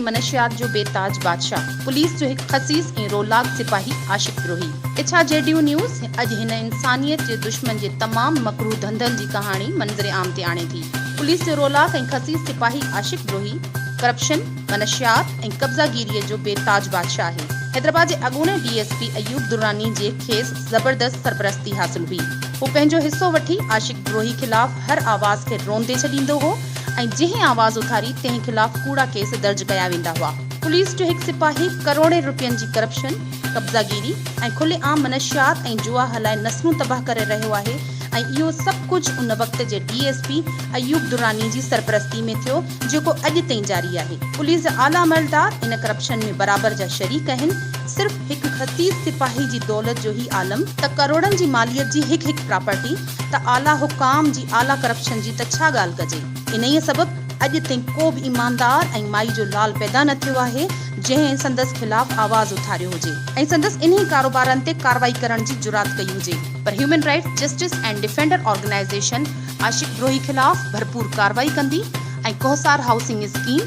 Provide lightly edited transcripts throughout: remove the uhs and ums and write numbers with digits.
ऐं मनशियात जो बेताज बादशाह, पुलिस जो हिकु खसीस ऐं रोलाक सिपाही आशिक द्रोही। इच्छा जेडीयू न्यूज़ अॼु हिन इंसानियत जे दुश्मन जे तमामु मकरू धंधनि जी कहाणी मंज़र आम ते आणे थी। पुलिस जो रोलाक ऐं खसीस सिपाही आशिक द्रोही करप्शन, मनशियात ऐं कब्ज़ागीरीअ जो बेताज बादशाह आहे। हैदराबाद जे अॻूणे डीएसपी अयूब दुरानी जे खेसि ज़बरदस्त सरपरस्ती हासिल हुई। हू पंहिंजो हिसो वठी आशिक द्रोही खिलाफ़ हर आवाज़ खे रोंदे छॾींदो हो ऐं जंहिं आवाज़ उथारी तंहिं खिलाफ़ कूड़ा केस दर्ज कया वेंदा हुआ। पुलिस जो हिकु सिपाही करोड़े रुपयनि जी करप्शन, कब्ज़ागीरी ऐं खुलेआम मनशियात ऐं जुआ हलाए नस्लूं तबाह करे रहियो आहे ऐं इहो सभु कुझु उन वक़्त जे डीएसपी अयूब दुरानी जी सरपरस्ती में थियो, जेको अॼु ताईं जारी आहे। पुलिस जा आला अमलदार इन करप्शन में बराबर जा शरीक आहिनि। सिर्फ़ हिकु खसीस सिपाही जी दौलत जो ही आलम त करोड़नि जी मालियत जी हिकु प्रॉपर्टी त आला हुकाम जी आला करप्शन जी त छा ॻाल्हि कजे। इन्हीअ सबबु अॼु ताईं को बि ईमानदार ऐं माई जो लाल पैदा न थियो आहे जंहिं संदसि खिलाफ़ आवाज़ उथारियो हुजे ऐं संदसि इन्ही कारोबारनि ते कार्रवाई करण जी जुरात कई हुजे। पर human rights justice and defender organisation आशिक द्रोही खिलाफ़ भरपूर कार्रवाई कंदी ऐं कोहसार हाउसिंग स्कीम,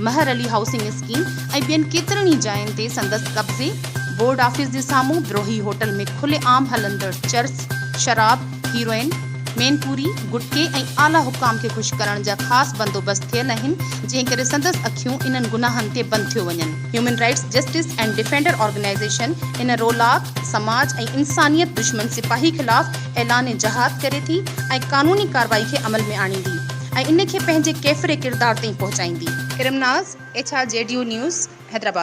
महर अली हाउसिंग स्कीम ऐं ॿियनि केतिरनि जायुनि ते संदसि कब्ज़े, बोर्ड ऑफिस जे साम्हूं द्रोही होटल में खुलेआम हलंदड़ चर्च, शराब, हीरोइन, मेनपूरी, गुटके ऐं आला हुकाम खे ख़ुशि करण जा ख़ासि बंदोबस्त थियल आहिनि, जंहिं करे संदसि अखियूं इन्हनि गुनाहनि ते बंदि थियो वञनि। Human rights justice and defender organisation इन रोलाक, समाज ऐं इंसानियत दुश्मन सिपाही खिलाफ़ ऐलान जहाद करे थी ऐं कानूनी कार्रवाई खे अमल में आणींदी ऐं इन खे पंहिंजे केफ़िरे किरदार ताईं पहुचाईंदी। इरमनाज़, इच्छा जेडीयू न्यूज़, हैदराबाद।